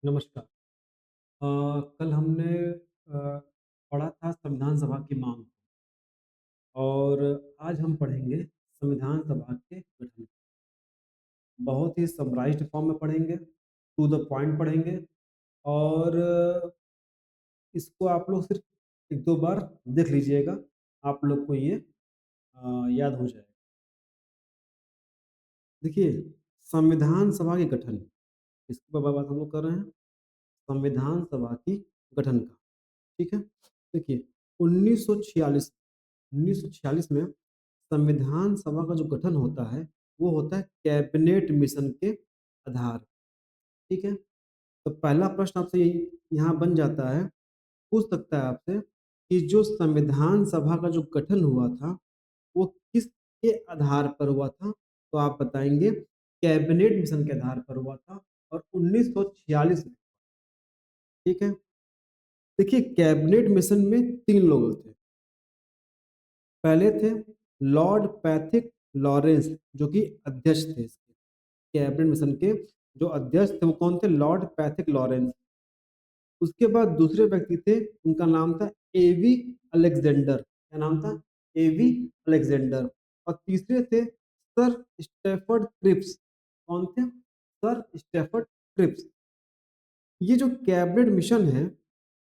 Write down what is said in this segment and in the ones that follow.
नमस्कार। कल हमने पढ़ा था संविधान सभा की मांग और आज हम पढ़ेंगे संविधान सभा के गठन। बहुत ही समराइज्ड फॉर्म में पढ़ेंगे, टू द पॉइंट पढ़ेंगे और इसको आप लोग सिर्फ 1-2 बार देख लीजिएगा, आप लोग को ये याद हो जाएगा। देखिए, संविधान सभा के गठन, इसके बात हम लोग कर रहे हैं, संविधान सभा की गठन का, ठीक है? देखिए, 1946 1946 में संविधान सभा का जो गठन होता है, वो होता है कैबिनेट मिशन के आधार, ठीक है? तो पहला प्रश्न आपसे यही यहाँ बन जाता है, पूछ सकता है आपसे कि जो संविधान सभा का जो गठन हुआ था, वो किसके आधार पर हुआ था? तो आप बताएँगे कैबिनेट मिशन के आधार पर हुआ था और 1946 में, ठीक है? देखिए कैबिनेट मिशन में 3 लोग थे। पहले थे लॉर्ड पैथिक लॉरेंस जो कि अध्यक्ष थे इसके, कैबिनेट मिशन के जो अध्यक्ष थे वो कौन थे? Lord Pethick Lawrence. उसके बाद दूसरे व्यक्ति थे, उनका नाम था एवी अलेक्जेंडर। क्या नाम था? A V Alexander. और तीसरे थे सर स्टेफर्ड क्रिप्स। कौन थे? Sir Stafford Cripps. ये जो कैबिनेट मिशन है,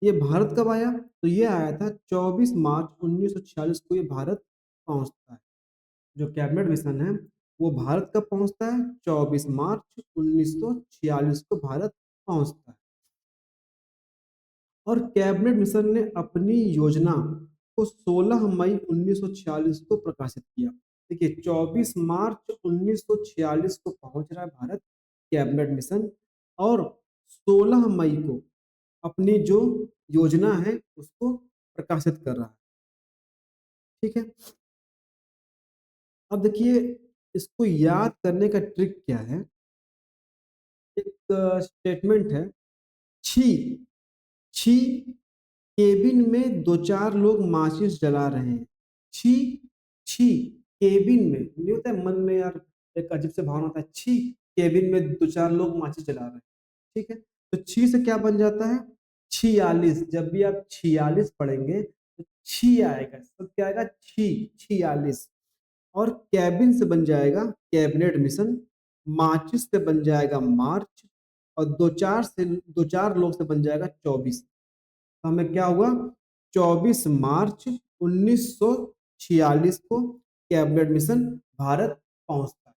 ये भारत कब आया? तो ये आया था 24 मार्च 1946 को ये भारत पहुंचता है। जो कैबिनेट मिशन है, वो भारत कब पहुंचता है? 24 मार्च 1946 को भारत पहुंचता है। और कैबिनेट मिशन ने अपनी योजना को 16 मई 1946 को प्रकाशित किया। देखिए 24 मार्च 1946 को पहुंच रहा है भारत कैबिनेट मिशन और 16 मई को अपनी जो योजना है उसको प्रकाशित कर रहा है। ठीक है? अब देखिए इसको याद करने का ट्रिक क्या है? एक स्टेटमेंट है, छी छी केबिन में 2-4 लोग माचिस जला रहे हैं। छी छी केबिन में, नहीं होता है मन में यार एक अजीब सा भावना होता है, छी केबिन में 2-4 लोग माचिस जला रहे हैं। ठीक है? तो छी से क्या बन जाता है? 46। जब भी आप 46 पढ़ेंगे तो छी आएगा। तो क्या आएगा? छी 46। और कैबिन से बन जाएगा कैबिनेट मिशन, माचिस से बन जाएगा मार्च और 2-4 लोग से बन जाएगा 24। तो हमें क्या हुआ? 24 मार्च 1946 को कैबिनेट मिशन भारत पहुंचता है।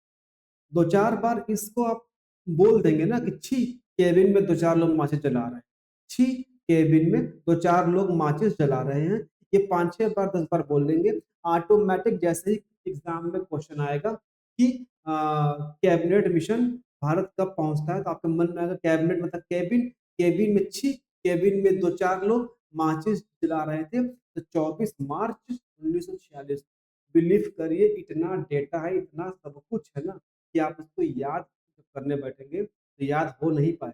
2-4 बार इसको आप बोल देंगे ना कि छी केबिन में 2-4 लोग माचिस जला रहे हैं। छी केबिन में 2-4 लोग माचिस जला रहे हैं। ये 5-6 बार 10 बार बोल देंगे, ऑटोमेटिक जैसे ही एग्जाम में क्वेश्चन आएगा कि कैबिनेट मिशन भारत कब पहुंचता है, तो आपके मन में आएगा कैबिनेट मतलब केबिन, केबिन में छी, केबिन में 2-4 लोग माचिस जला रहे थे। तो 24 मार्च 1946, बिलीव करिए इतना डेटा है, इतना सब कुछ है ना कि आप इसको याद करने बैठेंगे तो याद हो नहीं पाए।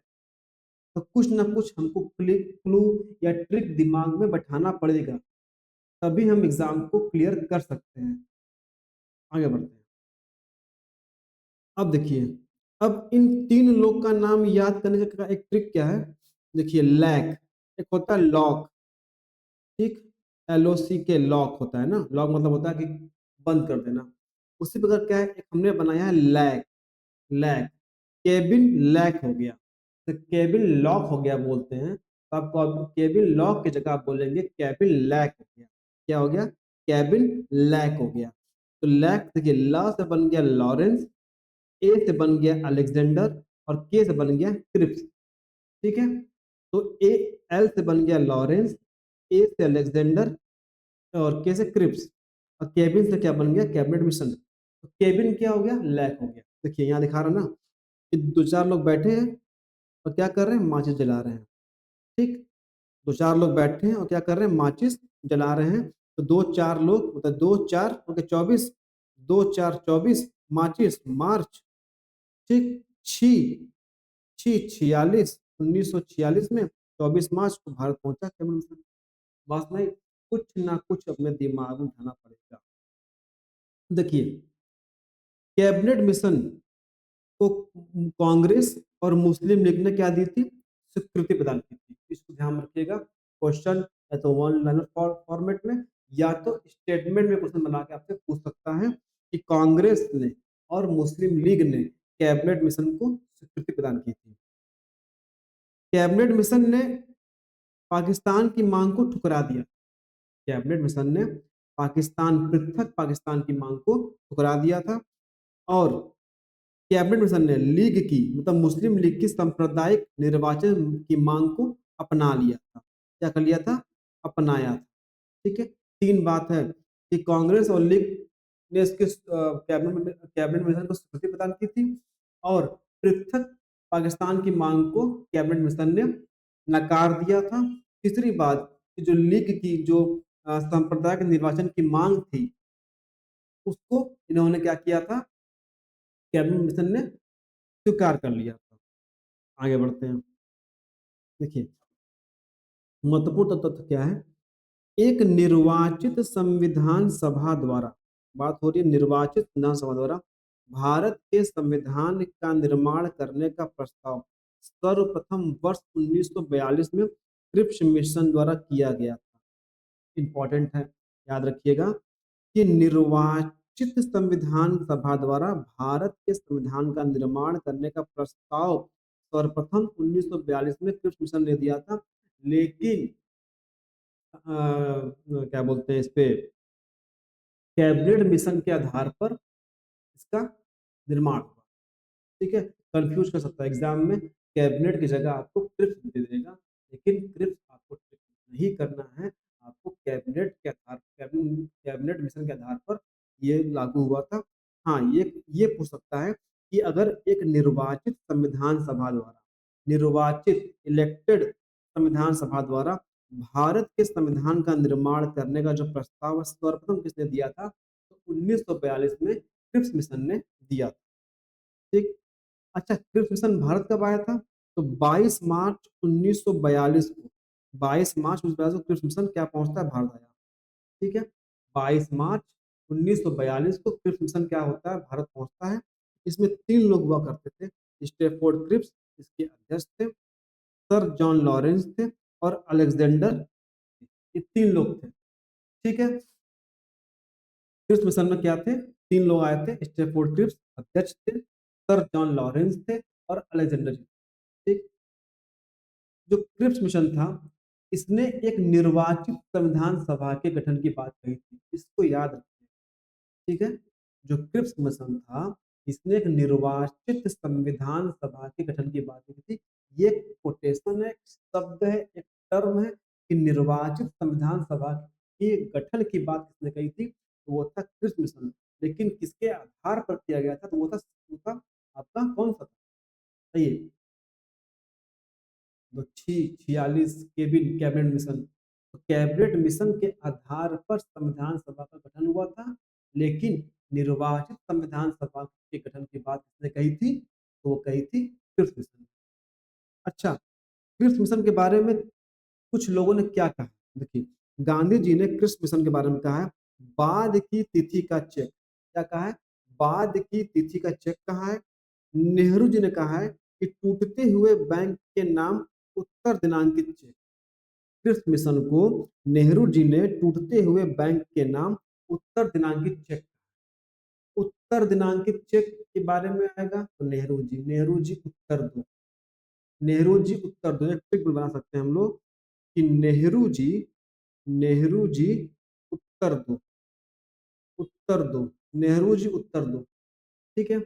तो कुछ ना कुछ हमको क्लू या ट्रिक दिमाग में बैठाना पड़ेगा, तभी हम एग्जाम को क्लियर कर सकते हैं। आगे बढ़ते हैं। अब देखिए, अब इन 3 लोग का नाम याद करने का एक ट्रिक क्या है? देखिए लैक, एक होता है लॉक, ठीक? LOC के लॉक होता है ना, लॉक मतलब होता है कि बंद कर देना। उसी प्रकार क्या है, एक हमने बनाया है लैक, लैक, केबिन लैक हो गया। तो केबिन लॉक हो गया बोलते हैं, तो आपको अब केबिन लॉक की जगह आप बोलेंगे केबिन लैक हो गया। क्या हो गया? केबिन लैक हो गया। तो लैक देखिए ल से बन गया लॉरेंस, ए से बन गया अलेक्जेंडर और के से बन गया क्रिप्स। ठीक है? तो ए एल से बन गया लॉरेंस, ए से अलेक्जेंडर और के से क्रिप्स और केबिन से क्या बन गया? Cabinet mission. तो केबिन क्या हो गया? लैक हो गया। देखिए यहाँ दिखा रहा ना कि 2-4 लोग बैठे हैं और क्या कर रहे हैं? माचिस जला रहे हैं। ठीक? 2-4 लोग बैठे हैं और क्या कर रहे हैं? माचिस जला रहे हैं। तो 2-4 लोग मतलब 2-4 ओके 24, 2-4 24 माचिस मार्च, ठीक? छी छी 46 1946 में 24 मार्च को भारत पहुंचा कैबिनेट मिशन। बस नहीं, कुछ ना कुछ अपने दिमाग में उठाना पड़ेगा। देखिए कैबिनेट मिशन को कांग्रेस और मुस्लिम लीग ने क्या दी थी? स्वीकृति प्रदान की थी। इसको ध्यान में रखिएगा। क्वेश्चन या तो वन लाइनर फॉर्मेट में या तो स्टेटमेंट में क्वेश्चन बना के आपसे पूछ सकता है कि कांग्रेस ने और मुस्लिम लीग ने कैबिनेट मिशन को स्वीकृति प्रदान की थी। कैबिनेट मिशन ने पाकिस्तान की मांग को ठुकरा दिया। कैबिनेट मिशन ने पृथक पाकिस्तान की मांग को ठुकरा दिया था और कैबिनेट मिशन ने लीग की मतलब मुस्लिम लीग की सांप्रदायिक निर्वाचन की मांग को अपना लिया था। क्या कर लिया था? अपनाया था। ठीक है। तीन बात है कि कांग्रेस और लीग ने इसके कैबिनेट मिशन को स्वीकृति प्रदान की थी और पृथक पाकिस्तान की मांग को कैबिनेट मिशन ने नकार दिया था। तीसरी बात कि जो लीग की जो सांप्रदायिक निर्वाचन की मांग थी उसको इन्होंने क्या किया था? कैबिनेट मिशन ने स्वीकार कर लिया था। आगे बढ़ते हैं। देखिए महत्वपूर्ण तथ्य क्या है? एक निर्वाचित संविधान सभा द्वारा, बात हो रही है निर्वाचित संविधान सभा द्वारा भारत के संविधान का निर्माण करने का प्रस्ताव सर्वप्रथम वर्ष 1942 में क्रिप्स मिशन द्वारा किया गया था। इंपॉर्टेंट है, याद रखिएगा कि निर्वाचित संविधान सभा द्वारा भारत के संविधान का निर्माण करने का प्रस्ताव सर्वप्रथम 1942 में क्रिप्स मिशन ने दिया था। लेकिन क्या बोलते हैं इस पे, कैबिनेट मिशन के आधार पर इसका निर्माण हुआ। ठीक है। कंफ्यूज कर सकता है एग्जाम में, कैबिनेट की जगह आपको क्रिप्स दे देगा, लेकिन क्रिप्स आपको नहीं करना है। आपको कैबिनेट मिशन के आधार पर ये लागू हुआ था। हाँ, ये पूछ सकता है कि अगर एक निर्वाचित इलेक्टेड संविधान सभा द्वारा भारत के संविधान का निर्माण करने का जो प्रस्ताव सर्वप्रथम किसने दिया था? तो 1942 में क्रिप्स मिशन ने दिया था। ठीक। अच्छा, क्रिप्स मिशन भारत कब आया था? तो 22 मार्च 1942 को, 22 मार्च 1942 को क्रिप्स मिशन क्या पहुंचता है? भारत आया। ठीक है। 22 मार्च 1942 को क्रिप्स मिशन क्या होता है? भारत पहुंचता है। इसमें 3 लोग हुआ करते थे। स्टैफोर्ड क्रिप्स इसके अध्यक्ष थे, सर जॉन लॉरेंस थे और अलेक्जेंडर, ये 3 लोग थे। ठीक है। क्रिप्स मिशन में क्या थे? 3 लोग आए थे। स्टैफोर्ड क्रिप्स अध्यक्ष थे, सर जॉन लॉरेंस थे और अलेक्जेंडर। ठीक। जो क्रिप्स मिशन था इसने एक निर्वाचित संविधान सभा के गठन की बात कही थी, इसको याद रखिए। ठीक है। जो क्रिप्स मिशन था इसने एक निर्वाचित संविधान सभा के गठन की बात की थी। ये कोटेशन है, शब्द है, एक टर्म है कि निर्वाचित संविधान सभा के गठन की बात किसने कही थी? तो वो था क्रिप्स मिशन। लेकिन किसके आधार पर किया गया था? तो वो था आपका कौन सा था? सही, 46 कैबिनेट मिशन। तो कैबिनेट मिशन के आधार पर संविधान सभा का गठन हुआ था, लेकिन निर्वाचित संविधान सभा के गठन की बात किसने कही थी? तो वो कही थी क्रिप्स मिशन। अच्छा, क्रिप्स मिशन के बारे में कुछ लोगों ने क्या कहा? देखिए, गांधी जी ने क्रिप्स मिशन के बारे में कहा है, बाद की तिथि का चेक। क्या कहा है? बाद की तिथि का चेक कहा है। नेहरू जी ने कहा है कि टूटते हुए बैंक के नाम उत्तर दिनांकित चेक। क्रिप्स मिशन को नेहरू जी ने टूटते हुए बैंक के नाम उत्तर दिनांकित चेक। उत्तर दिनांकित चेक के बारे में आएगा तो नेहरू जी उत्तर दो। नेहरू जी उत्तर दो, एक ट्रिक बना सकते हैं हम लोग कि नेहरू जी उत्तर दो, उत्तर दो, नेहरू जी उत्तर दो। ठीक है।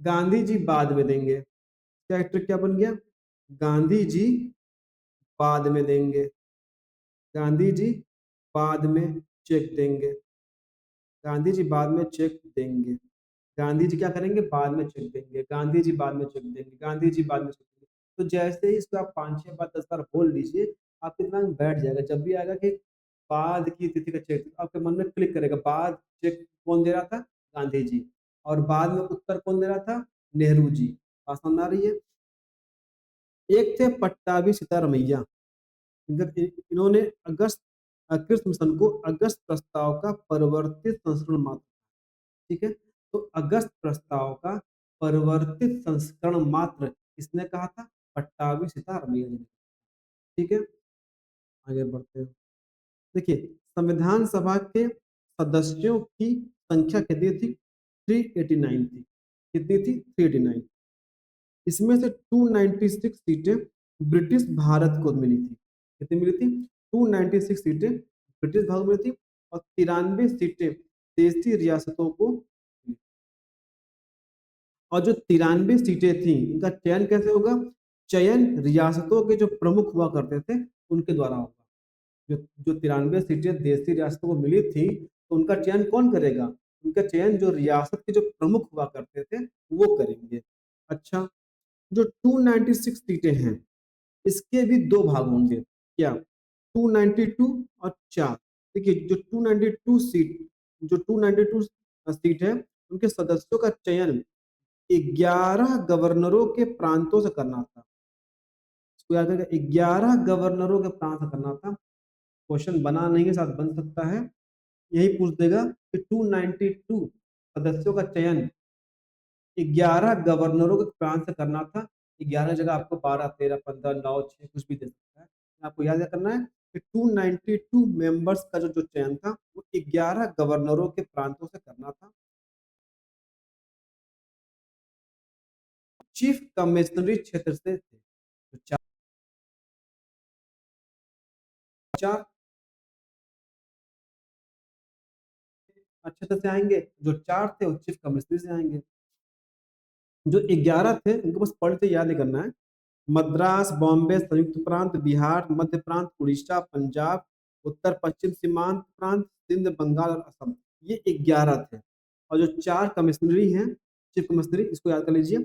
गांधी जी बाद में देंगे। क्या ट्रिक क्या बन गया? गांधी जी बाद में देंगे, गांधी जी बाद में चेक देंगे, गांधी जी बाद में चेक देंगे। गांधी जी क्या करेंगे? बाद में चेक देंगे, गांधी जी बाद में चेक देंगे, गांधी जी बाद में चेक देंगे। तो जैसे ही इसको आप 5-6 बार 10 बार बोल लीजिए, आपके दिमाग में बैठ जाएगा। जब भी आएगा कि बाद की तिथि का चेक, आपके मन में क्लिक करेगा। बाद चेक कौन दे रहा था? गांधी जी। और बाद में उत्तर कौन दे रहा था? नेहरू जी। बात समझ आ रही है? एक थे पट्टाभी सितारमैया। इन्होंने क्रिप्स मिशन को अगस्त प्रस्ताव का परिवर्तित संस्करण मात्र। ठीक है। तो अगस्त प्रस्ताव का परिवर्तित संस्करण मात्र किसने कहा था? पट्टाभी सितार भैया जी। ठीक है, आगे बढ़ते हैं। देखिए, संविधान सभा के सदस्यों की संख्या कितनी थी? 389 थी। कितनी थी? 389। इसमें से 296 सीटें ब्रिटिश भारत को मिली थी। कितनी मिली थी? 296 सीटें ब्रिटिश भारत को मिली थी और 93 सीटें देशी रियासतों को मिली। और जो 93 सीटें थी, इनका चयन कैसे होगा? चयन रियासतों के जो प्रमुख हुआ करते थे उनके द्वारा होगा। जो जो 93 सीटें देशी रियासतों को मिली थी, तो उनका चयन कौन करेगा? उनका चयन जो रियासत के जो प्रमुख हुआ करते थे वो करेंगे। अच्छा, जो 296 सीटें हैं, इसके भी दो भाग होंगे। क्या? 292 और 4। देखिए, जो 292 सीट, जो 292 सीट है, उनके सदस्यों का चयन 11 गवर्नरों के प्रांतों से करना था। इसको याद रखिएगा, 11 गवर्नरों के प्रांत से करना था। क्वेश्चन बना नहीं है, साथ बन सकता है। यही पूछ देगा कि 292 सदस्यों का चयन 11 गवर्नरों के प्रांत से करना था। 11 जगह आपको 12, 13, 15, 9, 6 कुछ भी दे सकता है। आपको याद क्या करना है कि 292 मेंबर्स का जो जो चयन था वो 11 गवर्नरों के प्रांतों से करना था। चीफ कमिश्नरी क्षेत्र से थे। तो चार चार क्षेत्र से आएंगे, जो 4 थे वो चीफ कमिश्नरी से आएंगे। जो 11 थे उनको बस पढ़ के याद नहीं करना है। मद्रास, बॉम्बे, संयुक्त प्रांत, बिहार, मध्य प्रांत, उड़ीसा, पंजाब, उत्तर पश्चिम सीमांत प्रांत, सिंध, बंगाल और असम। ये 11 थे। और जो 4 कमिश्नरी हैं, चीफ कमिश्नरी, इसको याद कर लीजिए।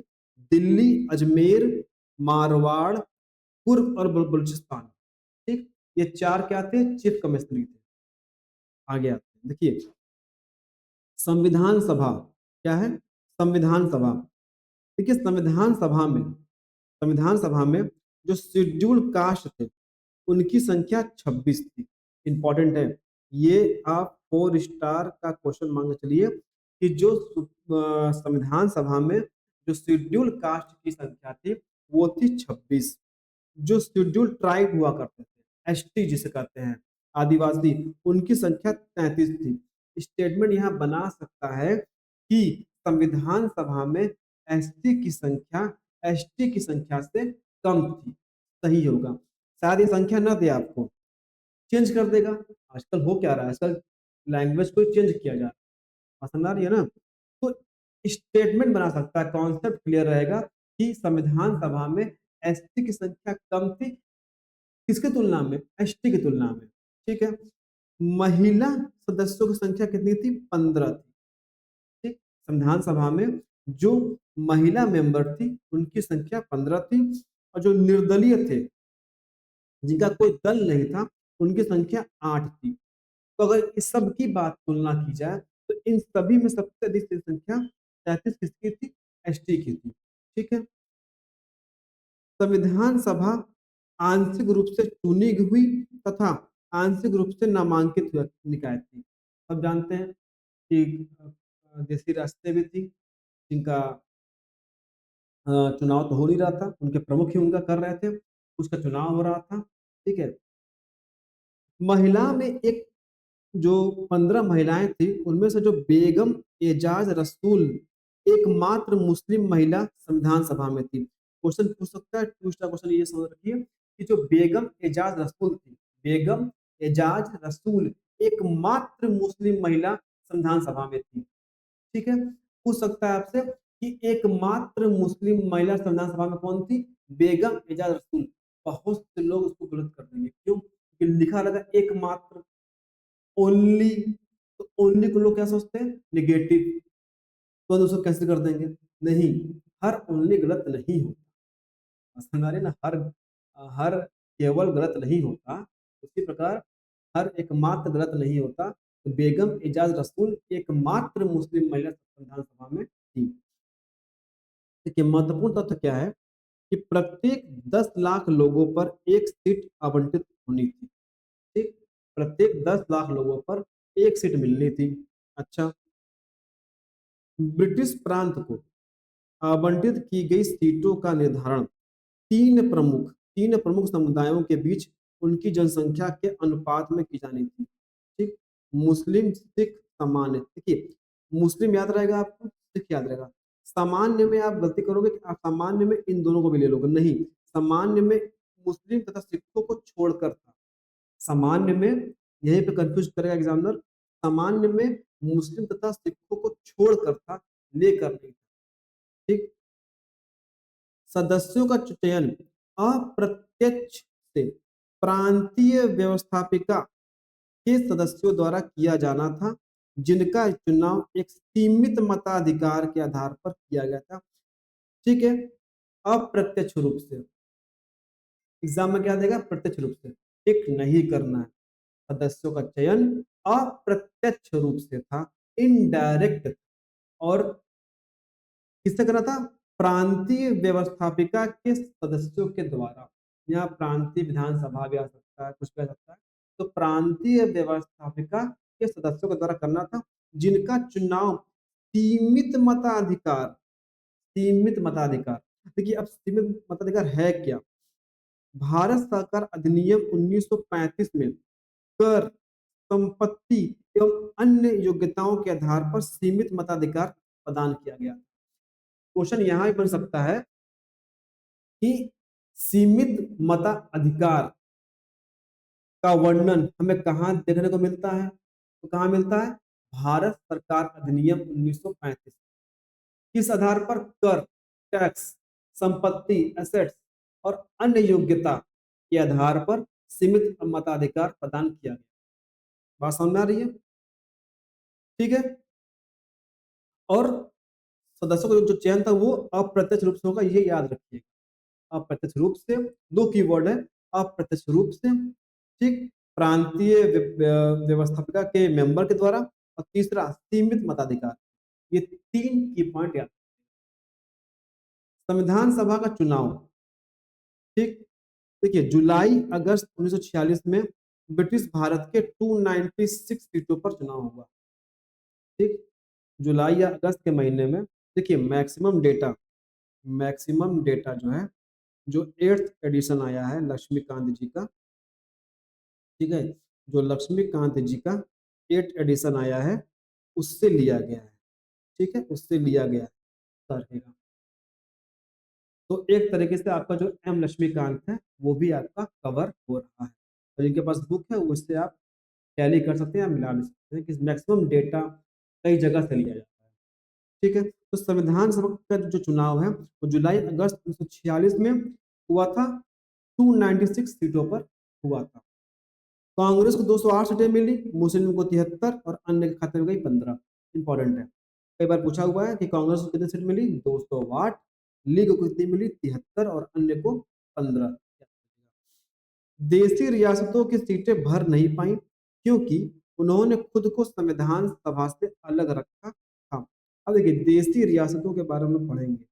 दिल्ली, अजमेर, मारवाड़, कुर्ग और बलूचिस्तान। ठीक, ये 4 क्या थे? चीफ कमिश्नरी थे। आगे आते हैं। देखिए, संविधान सभा क्या है? संविधान सभा। देखिए, संविधान सभा में जो शेड्यूल कास्ट थे उनकी संख्या 26 थी। इंपॉर्टेंट है ये। आप 4 स्टार का क्वेश्चन मान के चलिए कि जो संविधान सभा में जो शेड्यूल कास्ट की संख्या थी वो थी 26। जो शेड्यूल ट्राइब हुआ करते थे, एसटी जिसे कहते हैं, आदिवासी, उनकी संख्या 33 थी। स्टेटमेंट यहाँ बना सकता है कि संविधान सभा में एसटी की संख्या एसटी की संख्या से कम थी। सही होगा। शायद ये संख्या ना दे आपको, चेंज कर देगा। आजकल हो क्या रहा है, आजकल लैंग्वेज को चेंज किया जा रहा है। पसंद आ रही है ना? तो स्टेटमेंट बना सकता है, कॉन्सेप्ट क्लियर रहेगा कि संविधान सभा में एसटी की संख्या कम थी। किसकी तुलना में? एसटी की तुलना में। ठीक है। महिला सदस्यों की संख्या कितनी थी? 15 थी। ठीक, संविधान सभा में जो महिला मेंबर थी उनकी संख्या 15 थी और जो निर्दलीय थे, जिनका कोई दल नहीं था, उनकी संख्या 8 थी। तो अगर इस सब की बात तुलना की जाए तो इन सभी में सबसे अधिक संख्या 33 किसकी थी? एसटी की थी। ठीक है। संविधान सभा आंशिक रूप से चुनी हुई तथा आंशिक रूप से नामांकित निकाय थी। अब जानते हैं कि देशी रास्ते भी थी जिनका चुनाव तो हो नहीं रहा था, उनके प्रमुख ही उनका कर रहे थे, उसका चुनाव हो रहा था। ठीक है। महिला में एक जो 15 महिलाएं थी उनमें से जो बेगम एजाज रसूल एकमात्र मुस्लिम महिला संविधान सभा में थी। क्वेश्चन पूछ सकता है, दूसरा क्वेश्चन ये समझ रखिए कि जो बेगम एजाज रसूल थी, बेगम एजाज रसूल एकमात्र मुस्लिम महिला संविधान सभा में थी। ठीक है। पूछ सकता है आपसे कि एकमात्र मुस्लिम महिला संविधान सभा में कौन थी? बेगम एजाज रसूल। बहुत से लोग उसको गलत कर देंगे, क्यों? क्योंकि लिखा लगा एकमात्र, ओनली। तो ओनली को लोग क्या सोचते हैं? निगेटिव। तो उसको कैसे कर देंगे? नहीं, हर ओनली गलत नहीं होता। समझ आ रही है ना? हर हर केवल गलत नहीं होता। उसी प्रकार हर एकमात्र गलत नहीं होता। तो बेगम एजाज रसूल एकमात्र मुस्लिम महिला संविधान सभा में थी। देखिए, महत्वपूर्ण तथ्य क्या है कि प्रत्येक 10 लाख लोगों पर एक सीट आवंटित होनी थी। ठीक, प्रत्येक 10 लाख लोगों पर एक सीट मिलनी थी। अच्छा, ब्रिटिश प्रांत को आवंटित की गई सीटों का निर्धारण तीन प्रमुख समुदायों के बीच उनकी जनसंख्या के अनुपात में की जानी थी। ठीक, मुस्लिम, सिख, सामान्य। देखिए, मुस्लिम याद रहेगा आपको, सिख याद रहेगा। सामान्य में आप गलती करोगे कि आप सामान्य में इन दोनों को भी ले लोगे, नहीं, सामान्य में मुस्लिम तथा सिखों को छोड़कर था। सामान्य में, यहीं पे कंफ्यूज करेगा एग्जामिनर, सामान्य में मुस्लिम तथा सिखों को छोड़कर था, लेकर नहीं था। ठीक, सदस्यों का चयन अप्रत्यक्ष से प्रांतीय व्यवस्थापिका के सदस्यों द्वारा किया जाना था, जिनका चुनाव एक सीमित मताधिकार के आधार पर किया गया था। ठीक है, अप्रत्यक्ष रूप से एग्जाम में क्या देगा, प्रत्यक्ष रूप से, टिक नहीं करना है। सदस्यों का चयन अप्रत्यक्ष रूप से था, इनडायरेक्ट, और किससे करना था, प्रांतीय व्यवस्थापिका के सदस्यों के द्वारा। यहाँ प्रांतीय विधानसभा भी आ सकता है, कुछ भी आ सकता है, तो प्रांतीय व्यवस्थापिका के सदस्यों के द्वारा करना था, जिनका चुनाव सीमित मताधिकार, सीमित मताधिकार, देखिए अब सीमित मताधिकार है क्या, भारत सरकार अधिनियम 1935 में कर, संपत्ति एवं अन्य योग्यताओं के आधार पर सीमित मताधिकार प्रदान किया गया। क्वेश्चन यहाँ भी बन सकता है कि सीमित मताधिकार का वर्णन हमें कहाँ देखने को मिलता है, तो कहाँ मिलता है, भारत सरकार अधिनियम 1935। किस आधार पर, कर, टैक्स, संपत्ति, एसेट्स और अन्य योग्यता के आधार पर सीमित मताधिकार प्रदान किया गया। बात समझ में आ रही है? ठीक है, और सदस्यों का जो चयन था वो अप्रत्यक्ष रूप से होगा, ये याद रखिएगा। अप्रत्यक्ष रूप से, दो कीवर्ड है, अप्रत्यक्ष रूप से, ठीक, प्रांतीय व्यवस्थापिका के मेंबर के द्वारा, और तीसरा सीमित मताधिकार। ये तीन की पॉइंट याद। संविधान सभा का चुनाव, ठीक, देखिए जुलाई अगस्त 1946 में ब्रिटिश भारत के 296 सीटों पर चुनाव हुआ। ठीक, जुलाई या अगस्त के महीने में, देखिए मैक्सिमम डेटा जो है, जो 8th एडिशन आया है लक्ष्मीकांत जी का, ठीक है, जो लक्ष्मीकांत जी का 8th एडिशन आया है, उससे लिया गया है। ठीक है, उससे लिया गया है, रहेगा। तो एक तरीके से आपका जो एम लक्ष्मीकांत है वो भी आपका कवर हो रहा है, और जिनके पास बुक है उससे आप टैली कर सकते हैं या मिला भी सकते हैं कि मैक्सिमम डेटा कई जगह से लिया जाता है। ठीक है, तो संविधान सभा का जो चुनाव है वो जुलाई अगस्त 1946 में हुआ था, 296 सीटों पर हुआ था। कांग्रेस को 208 सीटें मिली, मुस्लिम को 73 और अन्य के खाते में गई 15। इंपॉर्टेंट है, कई बार पूछा हुआ है कि कांग्रेस को कितनी सीट मिली, 208, लीग को कितनी मिली, 73, और अन्य को 15। देशी रियासतों की सीटें भर नहीं पाई क्योंकि उन्होंने खुद को संविधान सभा से अलग रखा था। अब देखिए, देशी रियासतों के बारे में पढ़ेंगे,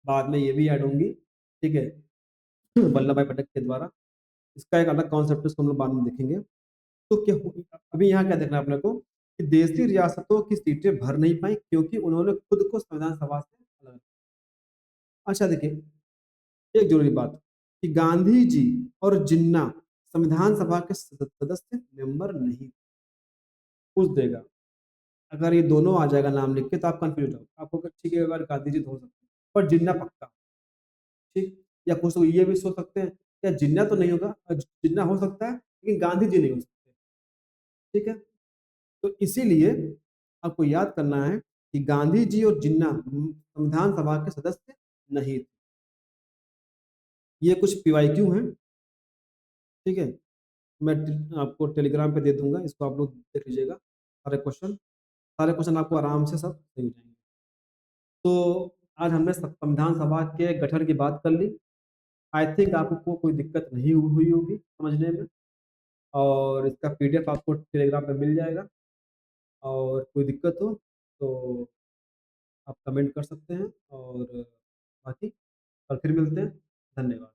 बाद में ये भी ऐड होंगी, ठीक है, वल्लभ भाई पटेल के द्वारा। इसका एक अलग कॉन्सेप्ट है, इसको हम लोग बाद में देखेंगे। तो क्या अभी यहाँ क्या देखना है अपने को, कि देशी रियासतों की सीटें भर नहीं पाई क्योंकि उन्होंने खुद को संविधान सभा से अलग। अच्छा देखिए, एक जरूरी बात, कि गांधी जी और जिन्ना संविधान सभा के सदस्य मेंबर नहीं, पूछ देगा। अगर ये दोनों आ जाएगा नाम लिख के तो आप कंफ्यूज हो, आपको ठीक है, अगर गांधी जी तो हो सकते हैं पर जिन्ना पक्का। ठीक, या कुछ लोग ये भी सोच सकते हैं क्या जिन्ना तो नहीं होगा, जिन्ना हो सकता है लेकिन गांधी जी नहीं हो सकते। ठीक है, तो इसीलिए आपको याद करना है कि गांधी जी और जिन्ना संविधान सभा के सदस्य नहीं थे। ये कुछ पीवाईक्यू हैं, ठीक है, मैं आपको टेलीग्राम पे दे दूंगा, इसको आप लोग देख लीजिएगा। सारे क्वेश्चन आपको आराम से सब सही हो जाएंगे। तो आज हमने संविधान सभा के गठन की बात कर ली। आई थिंक आपको कोई दिक्कत नहीं हुई होगी समझने में, और इसका पीडीएफ आपको टेलीग्राम पे मिल जाएगा। और कोई दिक्कत हो तो आप कमेंट कर सकते हैं, और बाकी कल फिर मिलते हैं। धन्यवाद।